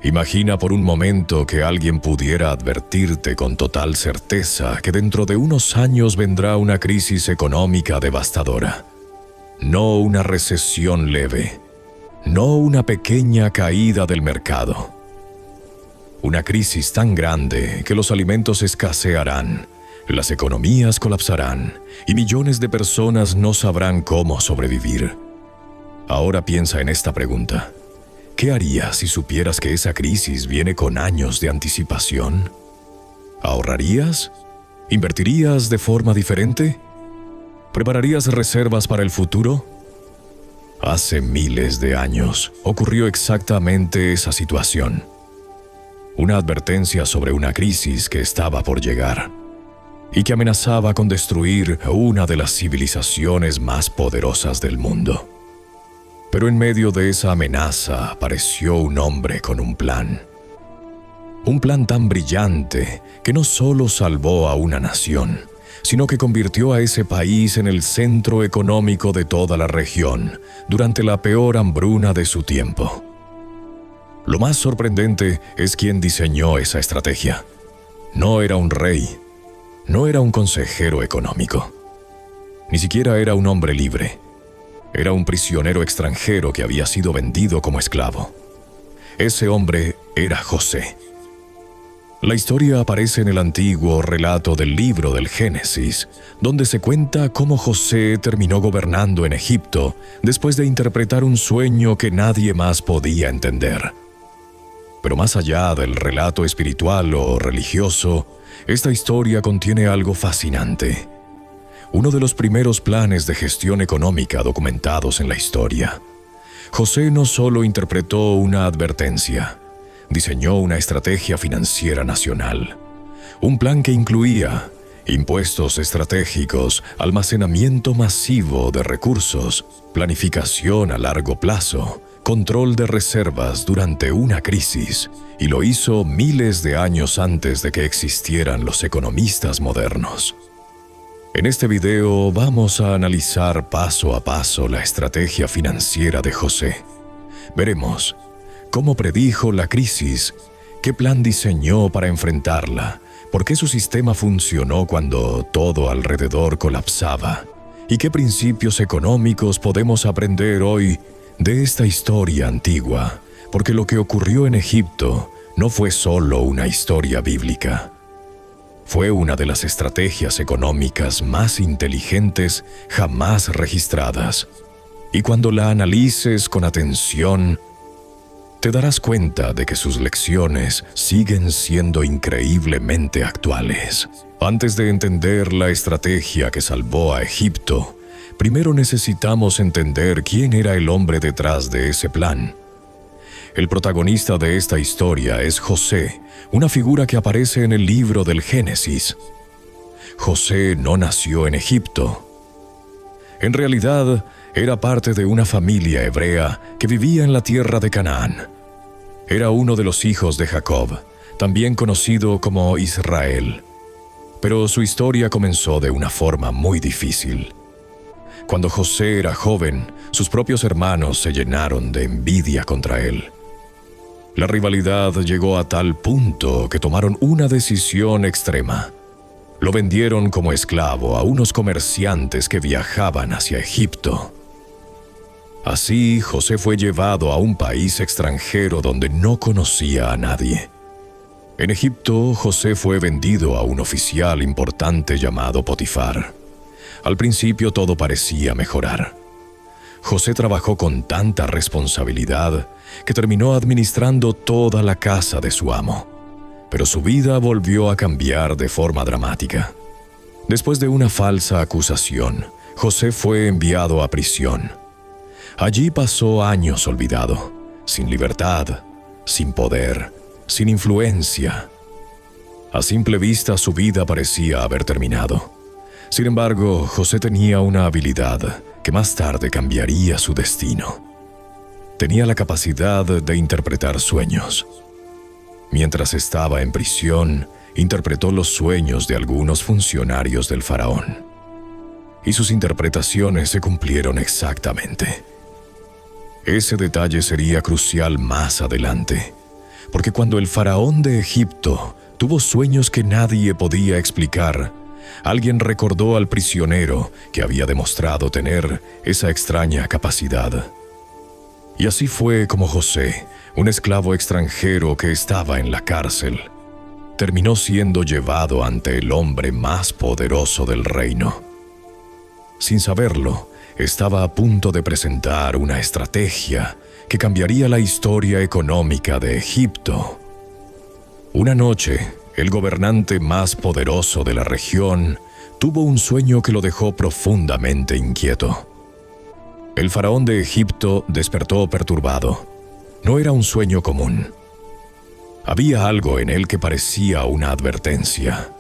Imagina por un momento que alguien pudiera advertirte con total certeza que dentro de unos años vendrá una crisis económica devastadora. No una recesión leve, no una pequeña caída del mercado. Una crisis tan grande que los alimentos escasearán, las economías colapsarán y millones de personas no sabrán cómo sobrevivir. Ahora piensa en esta pregunta. ¿Qué harías si supieras que esa crisis viene con años de anticipación? ¿Ahorrarías? ¿Invertirías de forma diferente? ¿Prepararías reservas para el futuro? Hace miles de años ocurrió exactamente esa situación. Una advertencia sobre una crisis que estaba por llegar y que amenazaba con destruir una de las civilizaciones más poderosas del mundo. Pero en medio de esa amenaza apareció un hombre con un plan. Un plan tan brillante que no solo salvó a una nación, sino que convirtió a ese país en el centro económico de toda la región durante la peor hambruna de su tiempo. Lo más sorprendente es quién diseñó esa estrategia. No era un rey, no era un consejero económico, ni siquiera era un hombre libre. Era un prisionero extranjero que había sido vendido como esclavo. Ese hombre era José. La historia aparece en el antiguo relato del libro del Génesis, donde se cuenta cómo José terminó gobernando en Egipto después de interpretar un sueño que nadie más podía entender. Pero más allá del relato espiritual o religioso, esta historia contiene algo fascinante. Uno de los primeros planes de gestión económica documentados en la historia. José no solo interpretó una advertencia, diseñó una estrategia financiera nacional. Un plan que incluía impuestos estratégicos, almacenamiento masivo de recursos, planificación a largo plazo, control de reservas durante una crisis, y lo hizo miles de años antes de que existieran los economistas modernos. En este video vamos a analizar paso a paso la estrategia financiera de José. Veremos cómo predijo la crisis, qué plan diseñó para enfrentarla, por qué su sistema funcionó cuando todo alrededor colapsaba, y qué principios económicos podemos aprender hoy de esta historia antigua, porque lo que ocurrió en Egipto no fue solo una historia bíblica. Fue una de las estrategias económicas más inteligentes jamás registradas. Y cuando la analices con atención, te darás cuenta de que sus lecciones siguen siendo increíblemente actuales. Antes de entender la estrategia que salvó a Egipto, primero necesitamos entender quién era el hombre detrás de ese plan. El protagonista de esta historia es José, una figura que aparece en el libro del Génesis. José no nació en Egipto. En realidad, era parte de una familia hebrea que vivía en la tierra de Canaán. Era uno de los hijos de Jacob, también conocido como Israel. Pero su historia comenzó de una forma muy difícil. Cuando José era joven, sus propios hermanos se llenaron de envidia contra él. La rivalidad llegó a tal punto que tomaron una decisión extrema. Lo vendieron como esclavo a unos comerciantes que viajaban hacia Egipto. Así, José fue llevado a un país extranjero donde no conocía a nadie. En Egipto, José fue vendido a un oficial importante llamado Potifar. Al principio todo parecía mejorar. José trabajó con tanta responsabilidad que terminó administrando toda la casa de su amo. Pero su vida volvió a cambiar de forma dramática. Después de una falsa acusación, José fue enviado a prisión. Allí pasó años olvidado, sin libertad, sin poder, sin influencia. A simple vista su vida parecía haber terminado. Sin embargo, José tenía una habilidad que más tarde cambiaría su destino. Tenía la capacidad de interpretar sueños. Mientras estaba en prisión, interpretó los sueños de algunos funcionarios del faraón. Y sus interpretaciones se cumplieron exactamente. Ese detalle sería crucial más adelante, porque cuando el faraón de Egipto tuvo sueños que nadie podía explicar, alguien recordó al prisionero que había demostrado tener esa extraña capacidad. Y así fue como José, un esclavo extranjero que estaba en la cárcel, terminó siendo llevado ante el hombre más poderoso del reino. Sin saberlo, estaba a punto de presentar una estrategia que cambiaría la historia económica de Egipto. Una noche, el gobernante más poderoso de la región tuvo un sueño que lo dejó profundamente inquieto. El faraón de Egipto despertó perturbado. No era un sueño común. Había algo en él que parecía una advertencia.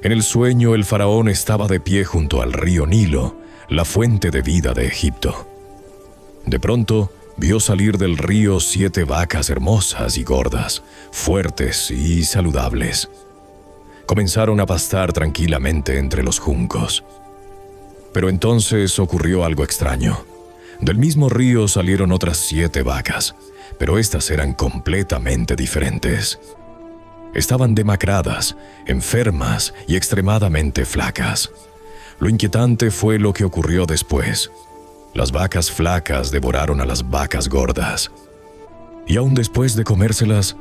En el sueño, el faraón estaba de pie junto al río Nilo, la fuente de vida de Egipto. De pronto, vio salir del río 7 vacas hermosas y gordas, fuertes y saludables. Comenzaron a pastar tranquilamente entre los juncos. Pero entonces ocurrió algo extraño. Del mismo río salieron otras 7 vacas, pero estas eran completamente diferentes. Estaban demacradas, enfermas y extremadamente flacas. Lo inquietante fue lo que ocurrió después. Las vacas flacas devoraron a las vacas gordas. Y aún después de comérselas,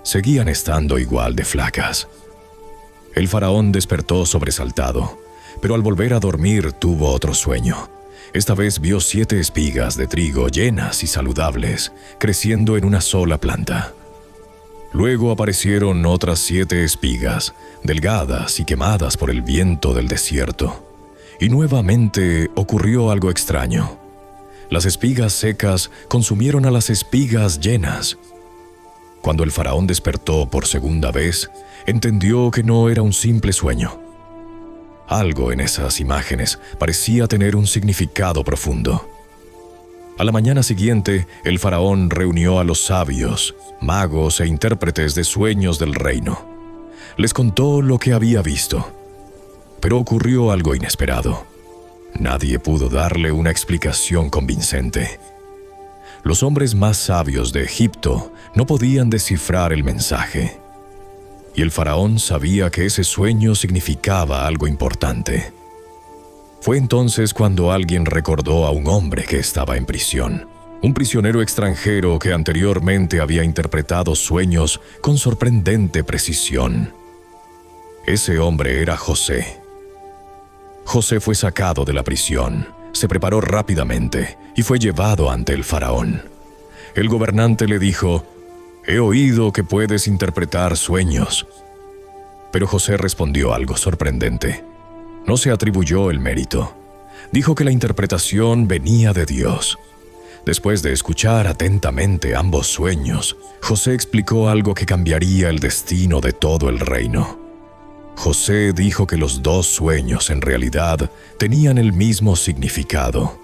seguían estando igual de flacas. El faraón despertó sobresaltado, pero al volver a dormir tuvo otro sueño. Esta vez vio 7 espigas de trigo llenas y saludables, creciendo en una sola planta. Luego aparecieron otras 7 espigas, delgadas y quemadas por el viento del desierto. Y nuevamente ocurrió algo extraño. Las espigas secas consumieron a las espigas llenas. Cuando el faraón despertó por segunda vez, entendió que no era un simple sueño. Algo en esas imágenes parecía tener un significado profundo. A la mañana siguiente, el faraón reunió a los sabios, magos e intérpretes de sueños del reino. Les contó lo que había visto. Pero ocurrió algo inesperado. Nadie pudo darle una explicación convincente. Los hombres más sabios de Egipto no podían descifrar el mensaje. Y el faraón sabía que ese sueño significaba algo importante. Fue entonces cuando alguien recordó a un hombre que estaba en prisión, un prisionero extranjero que anteriormente había interpretado sueños con sorprendente precisión. Ese hombre era José. José fue sacado de la prisión, se preparó rápidamente y fue llevado ante el faraón. El gobernante le dijo: «He oído que puedes interpretar sueños». Pero José respondió algo sorprendente. No se atribuyó el mérito. Dijo que la interpretación venía de Dios. Después de escuchar atentamente ambos sueños, José explicó algo que cambiaría el destino de todo el reino. José dijo que los 2 sueños en realidad tenían el mismo significado.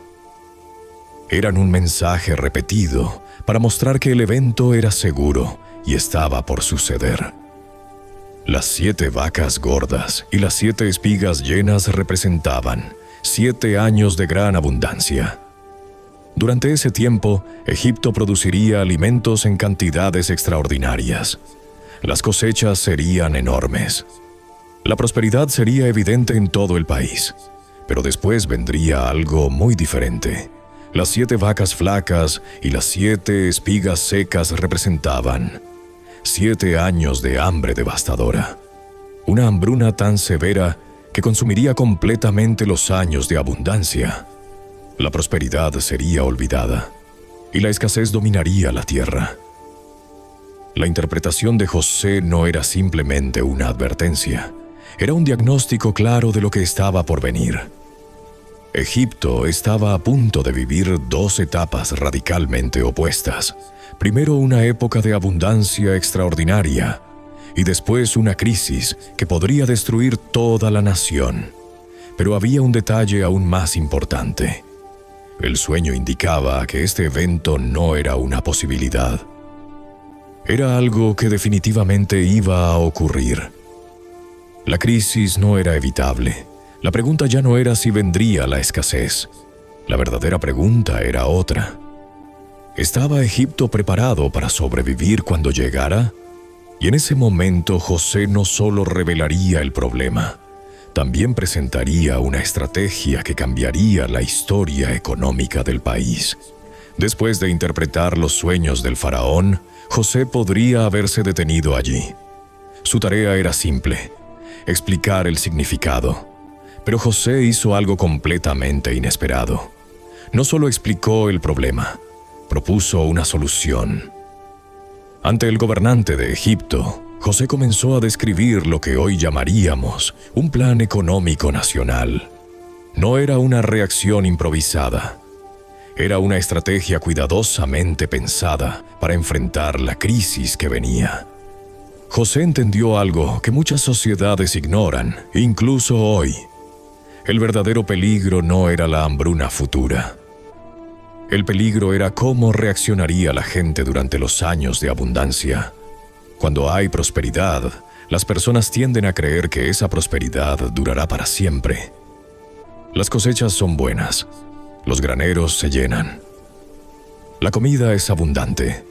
Eran un mensaje repetido para mostrar que el evento era seguro y estaba por suceder. Las 7 vacas gordas y las 7 espigas llenas representaban 7 años de gran abundancia. Durante ese tiempo, Egipto produciría alimentos en cantidades extraordinarias. Las cosechas serían enormes. La prosperidad sería evidente en todo el país. Pero después vendría algo muy diferente. Las 7 vacas flacas y las 7 espigas secas representaban 7 años de hambre devastadora. Una hambruna tan severa que consumiría completamente los años de abundancia. La prosperidad sería olvidada y la escasez dominaría la tierra. La interpretación de José no era simplemente una advertencia. Era un diagnóstico claro de lo que estaba por venir. Egipto estaba a punto de vivir 2 etapas radicalmente opuestas. Primero una época de abundancia extraordinaria y después una crisis que podría destruir toda la nación. Pero había un detalle aún más importante. El sueño indicaba que este evento no era una posibilidad. Era algo que definitivamente iba a ocurrir. La crisis no era evitable. La pregunta ya no era si vendría la escasez. La verdadera pregunta era otra. ¿Estaba Egipto preparado para sobrevivir cuando llegara? Y en ese momento José no solo revelaría el problema, también presentaría una estrategia que cambiaría la historia económica del país. Después de interpretar los sueños del faraón, José podría haberse detenido allí. Su tarea era simple: explicar el significado. Pero José hizo algo completamente inesperado. No solo explicó el problema, propuso una solución. Ante el gobernante de Egipto, José comenzó a describir lo que hoy llamaríamos un plan económico nacional. No era una reacción improvisada. Era una estrategia cuidadosamente pensada para enfrentar la crisis que venía. José entendió algo que muchas sociedades ignoran, incluso hoy. El verdadero peligro no era la hambruna futura. El peligro era cómo reaccionaría la gente durante los años de abundancia. Cuando hay prosperidad, las personas tienden a creer que esa prosperidad durará para siempre. Las cosechas son buenas, los graneros se llenan. La comida es abundante,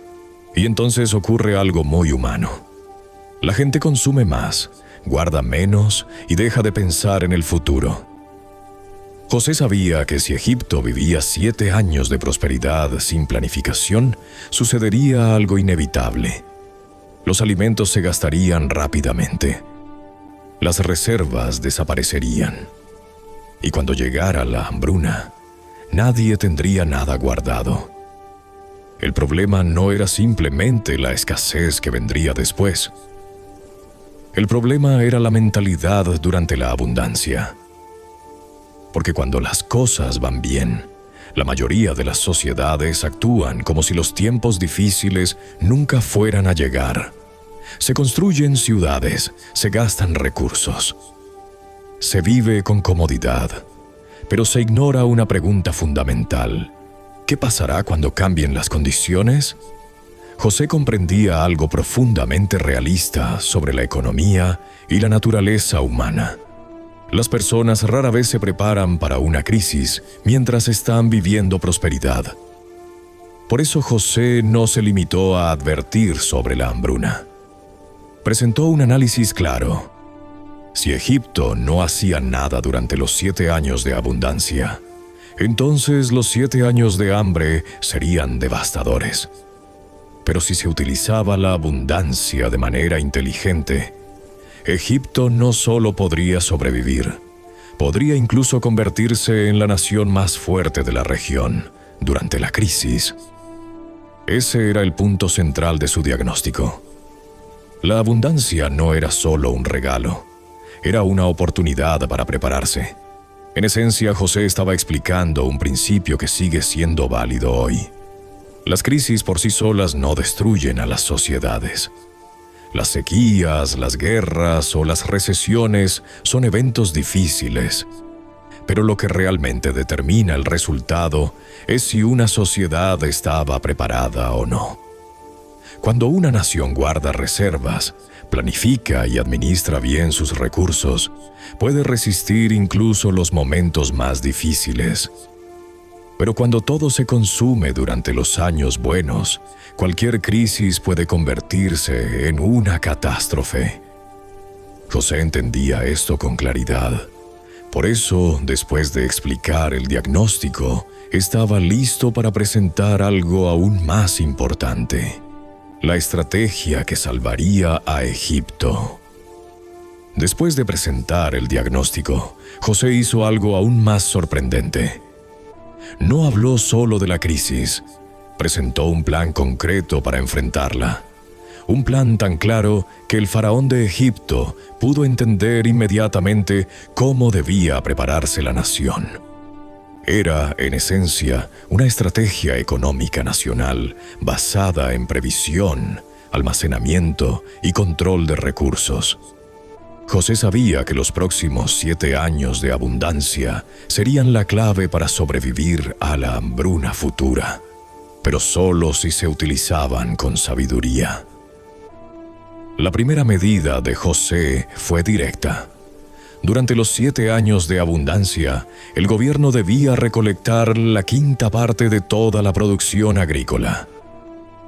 y entonces ocurre algo muy humano. La gente consume más, guarda menos y deja de pensar en el futuro. José sabía que si Egipto vivía 7 años de prosperidad sin planificación, sucedería algo inevitable. Los alimentos se gastarían rápidamente. Las reservas desaparecerían. Y cuando llegara la hambruna, nadie tendría nada guardado. El problema no era simplemente la escasez que vendría después. El problema era la mentalidad durante la abundancia. Porque cuando las cosas van bien, la mayoría de las sociedades actúan como si los tiempos difíciles nunca fueran a llegar. Se construyen ciudades, se gastan recursos. Se vive con comodidad, pero se ignora una pregunta fundamental. ¿Qué pasará cuando cambien las condiciones? José comprendía algo profundamente realista sobre la economía y la naturaleza humana. Las personas rara vez se preparan para una crisis mientras están viviendo prosperidad. Por eso José no se limitó a advertir sobre la hambruna. Presentó un análisis claro. Si Egipto no hacía nada durante los 7 años de abundancia, entonces los 7 años de hambre serían devastadores. Pero si se utilizaba la abundancia de manera inteligente, Egipto no solo podría sobrevivir, podría incluso convertirse en la nación más fuerte de la región durante la crisis. Ese era el punto central de su diagnóstico. La abundancia no era solo un regalo, era una oportunidad para prepararse. En esencia, José estaba explicando un principio que sigue siendo válido hoy. Las crisis por sí solas no destruyen a las sociedades. Las sequías, las guerras o las recesiones son eventos difíciles, pero lo que realmente determina el resultado es si una sociedad estaba preparada o no. Cuando una nación guarda reservas, planifica y administra bien sus recursos, puede resistir incluso los momentos más difíciles. Pero cuando todo se consume durante los años buenos, cualquier crisis puede convertirse en una catástrofe. José entendía esto con claridad. Por eso, después de explicar el diagnóstico, estaba listo para presentar algo aún más importante: la estrategia que salvaría a Egipto. Después de presentar el diagnóstico, José hizo algo aún más sorprendente. No habló solo de la crisis, presentó un plan concreto para enfrentarla. Un plan tan claro que el faraón de Egipto pudo entender inmediatamente cómo debía prepararse la nación. Era, en esencia, una estrategia económica nacional basada en previsión, almacenamiento y control de recursos. José sabía que los próximos 7 años de abundancia serían la clave para sobrevivir a la hambruna futura, pero solo si se utilizaban con sabiduría. La primera medida de José fue directa: Durante los 7 años de abundancia, el gobierno debía recolectar la quinta parte de toda la producción agrícola.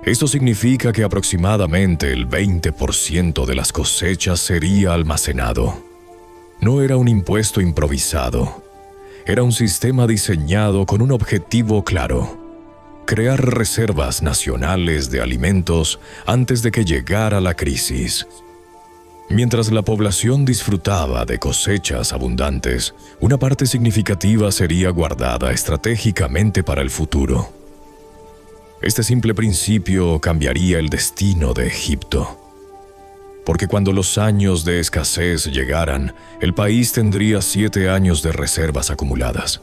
Esto significa que aproximadamente el 20% de las cosechas sería almacenado. No era un impuesto improvisado. Era un sistema diseñado con un objetivo claro: crear reservas nacionales de alimentos antes de que llegara la crisis. Mientras la población disfrutaba de cosechas abundantes, una parte significativa sería guardada estratégicamente para el futuro. Este simple principio cambiaría el destino de Egipto. Porque cuando los años de escasez llegaran, el país tendría 7 años de reservas acumuladas.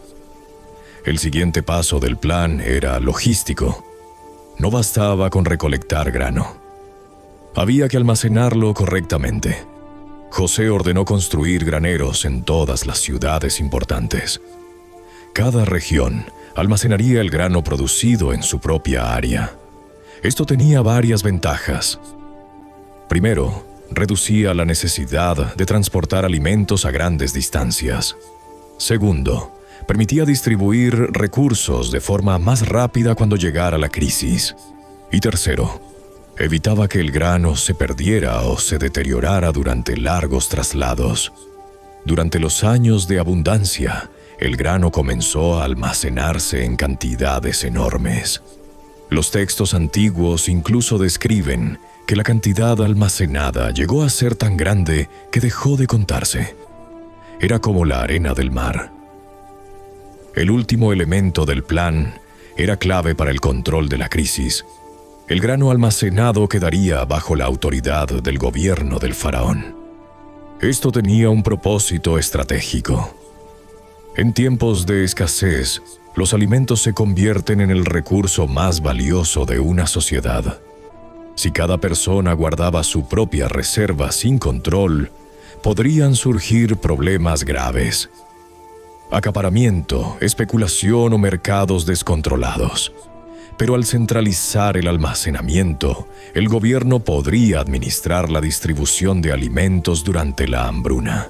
El siguiente paso del plan era logístico. No bastaba con recolectar grano. Había que almacenarlo correctamente. José ordenó construir graneros en todas las ciudades importantes. Cada región almacenaría el grano producido en su propia área. Esto tenía varias ventajas. Primero, reducía la necesidad de transportar alimentos a grandes distancias. Segundo, permitía distribuir recursos de forma más rápida cuando llegara la crisis. Y tercero, evitaba que el grano se perdiera o se deteriorara durante largos traslados. Durante los años de abundancia, el grano comenzó a almacenarse en cantidades enormes. Los textos antiguos incluso describen que la cantidad almacenada llegó a ser tan grande que dejó de contarse. Era como la arena del mar. El último elemento del plan era clave para el control de la crisis. El grano almacenado quedaría bajo la autoridad del gobierno del faraón. Esto tenía un propósito estratégico. En tiempos de escasez, los alimentos se convierten en el recurso más valioso de una sociedad. Si cada persona guardaba su propia reserva sin control, podrían surgir problemas graves. Acaparamiento, especulación o mercados descontrolados. Pero al centralizar el almacenamiento, el gobierno podría administrar la distribución de alimentos durante la hambruna.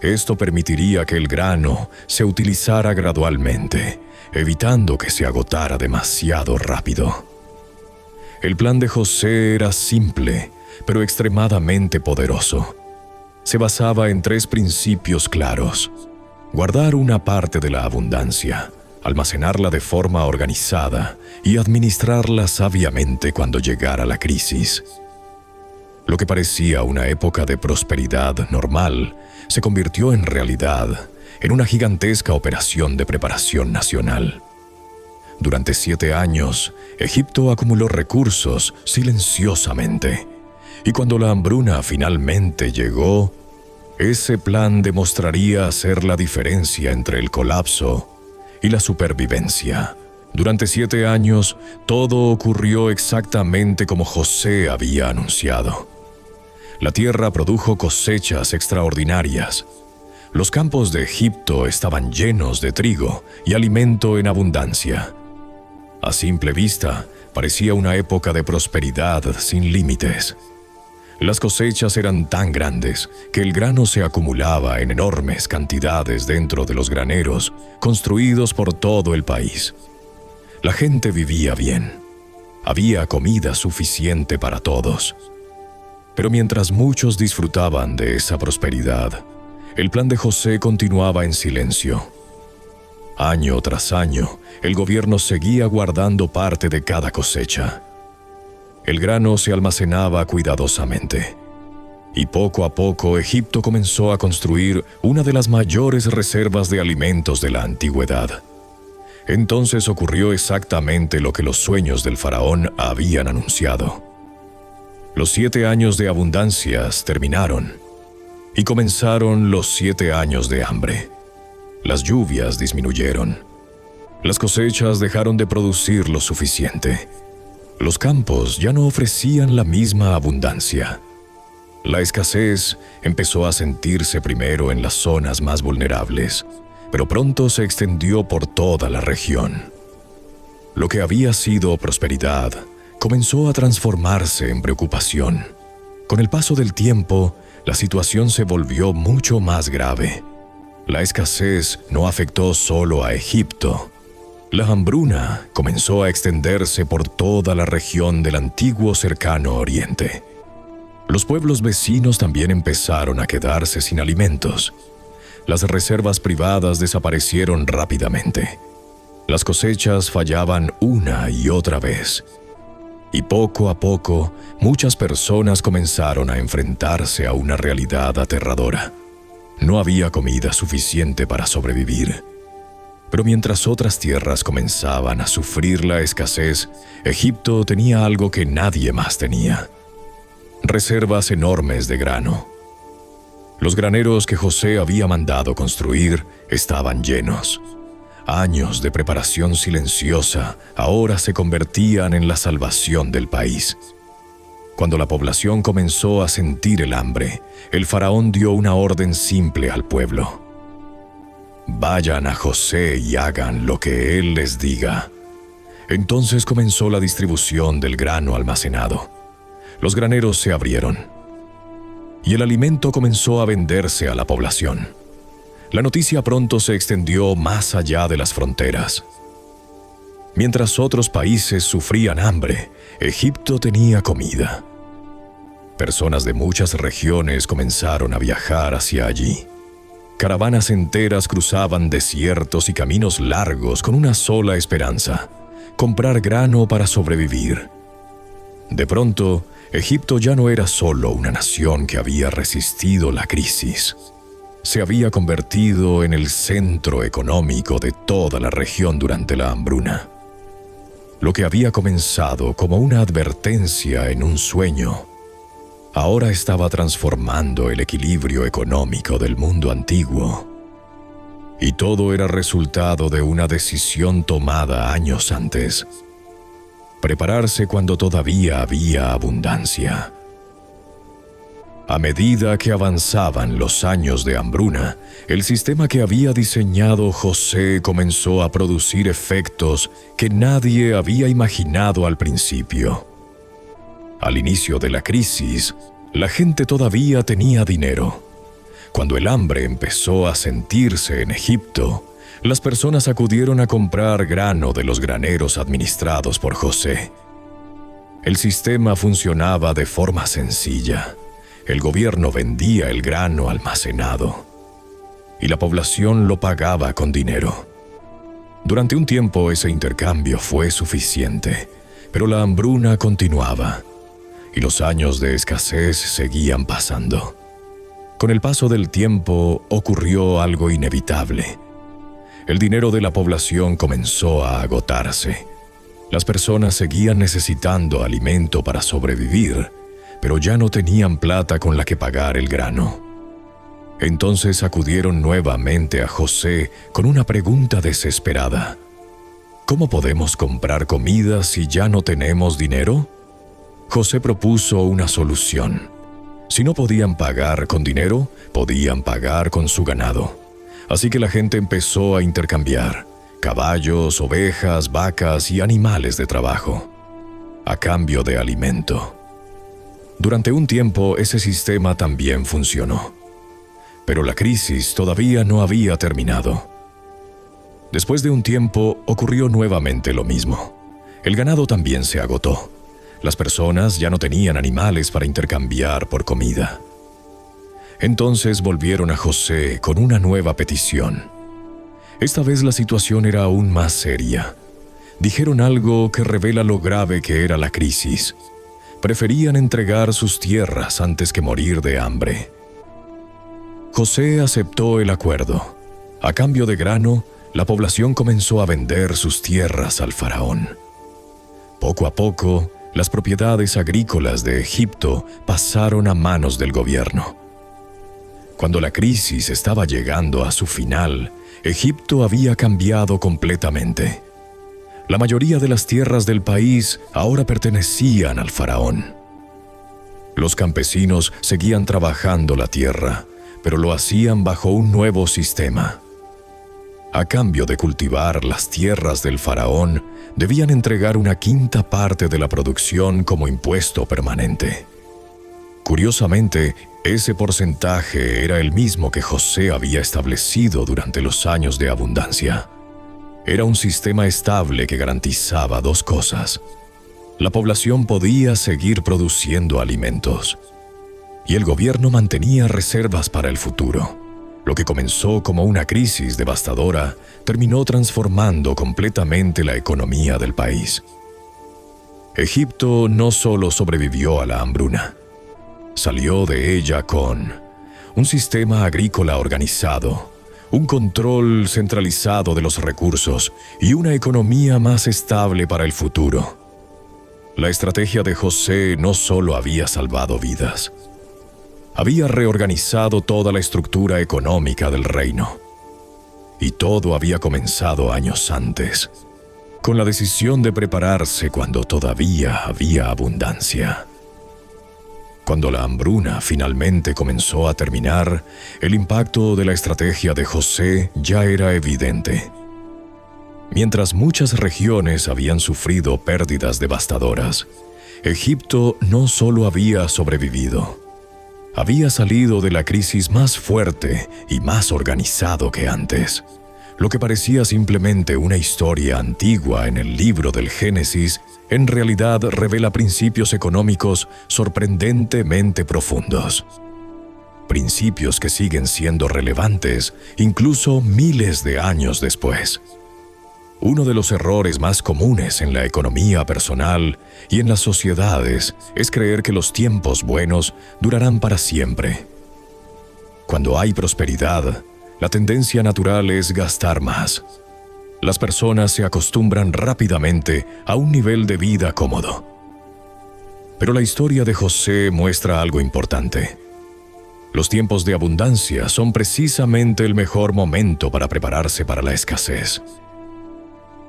Esto permitiría que el grano se utilizara gradualmente, evitando que se agotara demasiado rápido. El plan de José era simple, pero extremadamente poderoso. Se basaba en 3 principios claros: guardar una parte de la abundancia, almacenarla de forma organizada y administrarla sabiamente cuando llegara la crisis. Lo que parecía una época de prosperidad normal se convirtió en realidad en una gigantesca operación de preparación nacional. Durante 7 años, Egipto acumuló recursos silenciosamente, y cuando la hambruna finalmente llegó, ese plan demostraría hacer la diferencia entre el colapso y la supervivencia. Durante 7 años, todo ocurrió exactamente como José había anunciado. La tierra produjo cosechas extraordinarias. Los campos de Egipto estaban llenos de trigo y alimento en abundancia. A simple vista, parecía una época de prosperidad sin límites. Las cosechas eran tan grandes que el grano se acumulaba en enormes cantidades dentro de los graneros construidos por todo el país. La gente vivía bien. Había comida suficiente para todos. Pero mientras muchos disfrutaban de esa prosperidad, el plan de José continuaba en silencio. Año tras año, el gobierno seguía guardando parte de cada cosecha. El grano se almacenaba cuidadosamente. Y poco a poco Egipto comenzó a construir una de las mayores reservas de alimentos de la antigüedad. Entonces ocurrió exactamente lo que los sueños del faraón habían anunciado. Los 7 años de abundancias terminaron y comenzaron los 7 años de hambre. Las lluvias disminuyeron. Las cosechas dejaron de producir lo suficiente. Los campos ya no ofrecían la misma abundancia. La escasez empezó a sentirse primero en las zonas más vulnerables, pero pronto se extendió por toda la región. Lo que había sido prosperidad comenzó a transformarse en preocupación. Con el paso del tiempo, la situación se volvió mucho más grave. La escasez no afectó solo a Egipto. La hambruna comenzó a extenderse por toda la región del antiguo cercano Oriente. Los pueblos vecinos también empezaron a quedarse sin alimentos. Las reservas privadas desaparecieron rápidamente. Las cosechas fallaban una y otra vez. Y poco a poco, muchas personas comenzaron a enfrentarse a una realidad aterradora. No había comida suficiente para sobrevivir. Pero mientras otras tierras comenzaban a sufrir la escasez, Egipto tenía algo que nadie más tenía: reservas enormes de grano. Los graneros que José había mandado construir estaban llenos. Años de preparación silenciosa ahora se convertían en la salvación del país. Cuando la población comenzó a sentir el hambre, el faraón dio una orden simple al pueblo: vayan a José y hagan lo que él les diga. Entonces comenzó la distribución del grano almacenado. Los graneros se abrieron y el alimento comenzó a venderse a la población. La noticia pronto se extendió más allá de las fronteras. Mientras otros países sufrían hambre, Egipto tenía comida. Personas de muchas regiones comenzaron a viajar hacia allí. Caravanas enteras cruzaban desiertos y caminos largos con una sola esperanza: comprar grano para sobrevivir. De pronto, Egipto ya no era solo una nación que había resistido la crisis. Se había convertido en el centro económico de toda la región durante la hambruna. Lo que había comenzado como una advertencia en un sueño, ahora estaba transformando el equilibrio económico del mundo antiguo. Y todo era resultado de una decisión tomada años antes: prepararse cuando todavía había abundancia. A medida que avanzaban los años de hambruna, el sistema que había diseñado José comenzó a producir efectos que nadie había imaginado al principio. Al inicio de la crisis, la gente todavía tenía dinero. Cuando el hambre empezó a sentirse en Egipto, las personas acudieron a comprar grano de los graneros administrados por José. El sistema funcionaba de forma sencilla. El gobierno vendía el grano almacenado y la población lo pagaba con dinero. Durante un tiempo ese intercambio fue suficiente, pero la hambruna continuaba y los años de escasez seguían pasando. Con el paso del tiempo ocurrió algo inevitable. El dinero de la población comenzó a agotarse. Las personas seguían necesitando alimento para sobrevivir, pero ya no tenían plata con la que pagar el grano. Entonces acudieron nuevamente a José con una pregunta desesperada: ¿cómo podemos comprar comida si ya no tenemos dinero? José propuso una solución. Si no podían pagar con dinero, podían pagar con su ganado. Así que la gente empezó a intercambiar caballos, ovejas, vacas y animales de trabajo a cambio de alimento. Durante un tiempo ese sistema también funcionó, pero la crisis todavía no había terminado. Después de un tiempo ocurrió nuevamente lo mismo. El ganado también se agotó. Las personas ya no tenían animales para intercambiar por comida. Entonces volvieron a José con una nueva petición. Esta vez la situación era aún más seria. Dijeron algo que revela lo grave que era la crisis. Preferían entregar sus tierras antes que morir de hambre. José aceptó el acuerdo. A cambio de grano, la población comenzó a vender sus tierras al faraón. Poco a poco, las propiedades agrícolas de Egipto pasaron a manos del gobierno. Cuando la crisis estaba llegando a su final, Egipto había cambiado completamente. La mayoría de las tierras del país ahora pertenecían al faraón. Los campesinos seguían trabajando la tierra, pero lo hacían bajo un nuevo sistema. A cambio de cultivar las tierras del faraón, debían entregar una quinta parte de la producción como impuesto permanente. Curiosamente, ese porcentaje era el mismo que José había establecido durante los años de abundancia. Era un sistema estable que garantizaba dos cosas. La población podía seguir produciendo alimentos y el gobierno mantenía reservas para el futuro. Lo que comenzó como una crisis devastadora terminó transformando completamente la economía del país. Egipto no solo sobrevivió a la hambruna, salió de ella con un sistema agrícola organizado, un control centralizado de los recursos y una economía más estable para el futuro. La estrategia de José no solo había salvado vidas, había reorganizado toda la estructura económica del reino. Y todo había comenzado años antes, con la decisión de prepararse cuando todavía había abundancia. Cuando la hambruna finalmente comenzó a terminar, el impacto de la estrategia de José ya era evidente. Mientras muchas regiones habían sufrido pérdidas devastadoras, Egipto no solo había sobrevivido, había salido de la crisis más fuerte y más organizado que antes. Lo que parecía simplemente una historia antigua en el libro del Génesis, en realidad revela principios económicos sorprendentemente profundos. Principios que siguen siendo relevantes incluso miles de años después. Uno de los errores más comunes en la economía personal y en las sociedades es creer que los tiempos buenos durarán para siempre. Cuando hay prosperidad, la tendencia natural es gastar más. Las personas se acostumbran rápidamente a un nivel de vida cómodo. Pero la historia de José muestra algo importante. Los tiempos de abundancia son precisamente el mejor momento para prepararse para la escasez.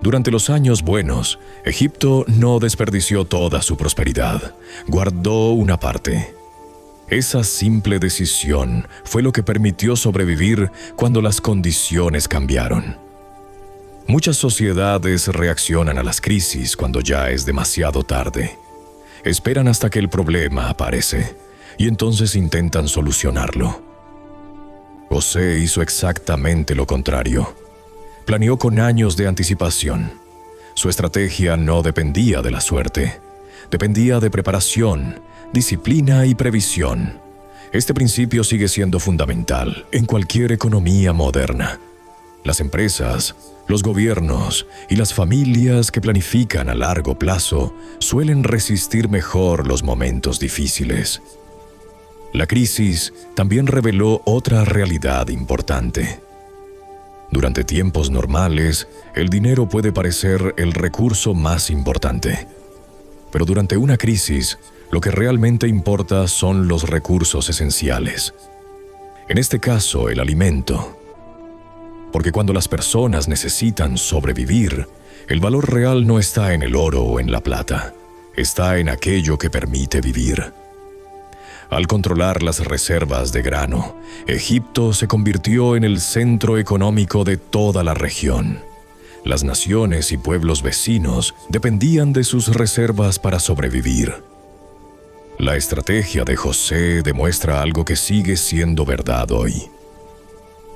Durante los años buenos, Egipto no desperdició toda su prosperidad, guardó una parte. Esa simple decisión fue lo que permitió sobrevivir cuando las condiciones cambiaron. Muchas sociedades reaccionan a las crisis cuando ya es demasiado tarde. Esperan hasta que el problema aparece y entonces intentan solucionarlo. José hizo exactamente lo contrario. Planeó con años de anticipación. Su estrategia no dependía de la suerte, dependía de preparación, disciplina y previsión. Este principio sigue siendo fundamental en cualquier economía moderna. Las empresas, los gobiernos y las familias que planifican a largo plazo suelen resistir mejor los momentos difíciles. La crisis también reveló otra realidad importante. Durante tiempos normales, el dinero puede parecer el recurso más importante. Pero durante una crisis, lo que realmente importa son los recursos esenciales. En este caso, el alimento. Porque cuando las personas necesitan sobrevivir, el valor real no está en el oro o en la plata, está en aquello que permite vivir. Al controlar las reservas de grano, Egipto se convirtió en el centro económico de toda la región. Las naciones y pueblos vecinos dependían de sus reservas para sobrevivir. La estrategia de José demuestra algo que sigue siendo verdad hoy.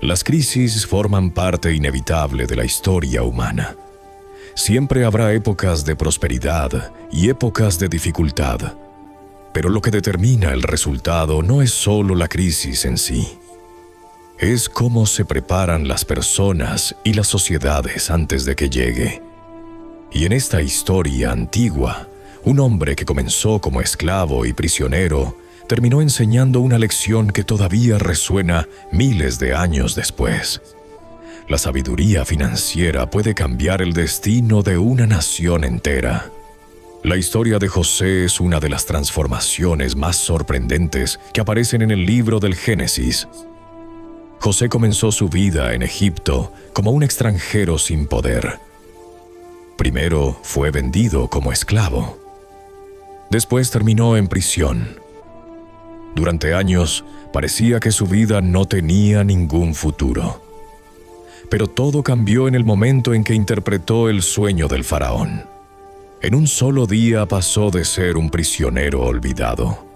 Las crisis forman parte inevitable de la historia humana. Siempre habrá épocas de prosperidad y épocas de dificultad. Pero lo que determina el resultado no es solo la crisis en sí. Es cómo se preparan las personas y las sociedades antes de que llegue. Y en esta historia antigua, un hombre que comenzó como esclavo y prisionero terminó enseñando una lección que todavía resuena miles de años después. La sabiduría financiera puede cambiar el destino de una nación entera. La historia de José es una de las transformaciones más sorprendentes que aparecen en el libro del Génesis. José comenzó su vida en Egipto como un extranjero sin poder. Primero fue vendido como esclavo. Después terminó en prisión. Durante años parecía que su vida no tenía ningún futuro. Pero todo cambió en el momento en que interpretó el sueño del faraón. En un solo día pasó de ser un prisionero olvidado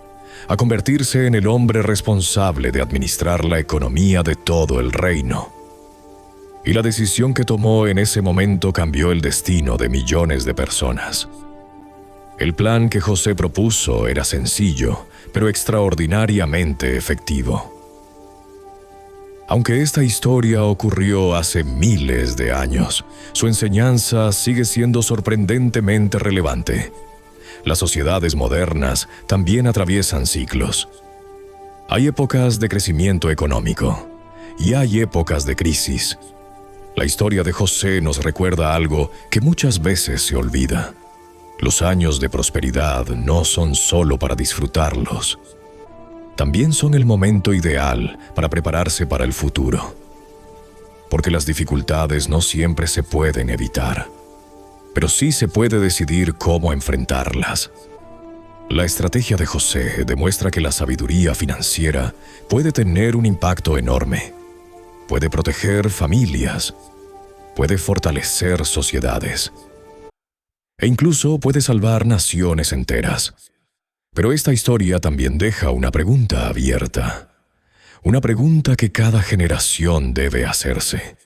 a convertirse en el hombre responsable de administrar la economía de todo el reino. Y la decisión que tomó en ese momento cambió el destino de millones de personas. El plan que José propuso era sencillo, pero extraordinariamente efectivo. Aunque esta historia ocurrió hace miles de años, su enseñanza sigue siendo sorprendentemente relevante. Las sociedades modernas también atraviesan ciclos. Hay épocas de crecimiento económico y hay épocas de crisis. La historia de José nos recuerda algo que muchas veces se olvida. Los años de prosperidad no son solo para disfrutarlos. También son el momento ideal para prepararse para el futuro. Porque las dificultades no siempre se pueden evitar, pero sí se puede decidir cómo enfrentarlas. La estrategia de José demuestra que la sabiduría financiera puede tener un impacto enorme. Puede proteger familias, puede fortalecer sociedades, e incluso puede salvar naciones enteras. Pero esta historia también deja una pregunta abierta. Una pregunta que cada generación debe hacerse.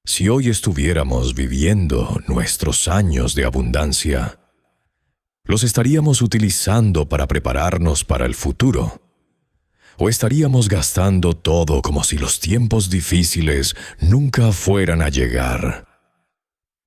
Si hoy estuviéramos viviendo nuestros años de abundancia, ¿los estaríamos utilizando para prepararnos para el futuro? ¿O estaríamos gastando todo como si los tiempos difíciles nunca fueran a llegar?